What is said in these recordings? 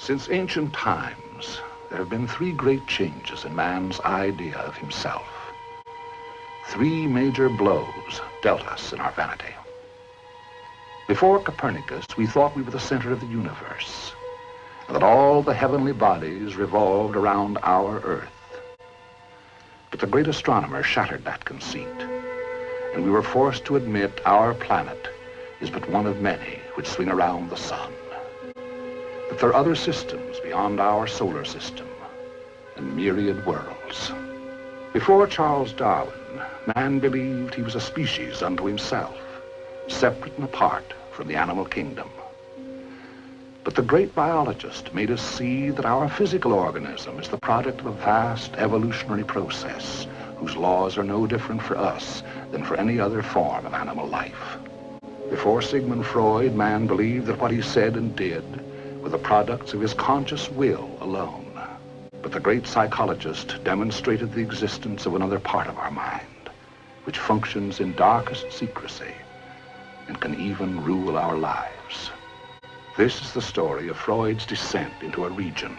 Since ancient times, there have been three great changes in man's idea of himself. Three major blows dealt us in our vanity. Before Copernicus, we thought we were the center of the universe, and that all the heavenly bodies revolved around our Earth. But the great astronomer shattered that conceit, and we were forced to admit our planet is but one of many which swing around the sun. That there are other systems beyond our solar system, and myriad worlds. Before Charles Darwin, man believed he was a species unto himself, separate and apart from the animal kingdom. But the great biologist made us see that our physical organism is the product of a vast evolutionary process whose laws are no different for us than for any other form of animal life. Before Sigmund Freud, man believed that what he said and did were the products of his conscious will alone. But the great psychologist demonstrated the existence of another part of our mind, which functions in darkest secrecy and can even rule our lives. This is the story of Freud's descent into a region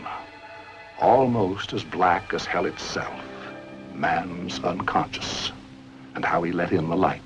almost as black as hell itself, man's unconscious, and how he let in the light.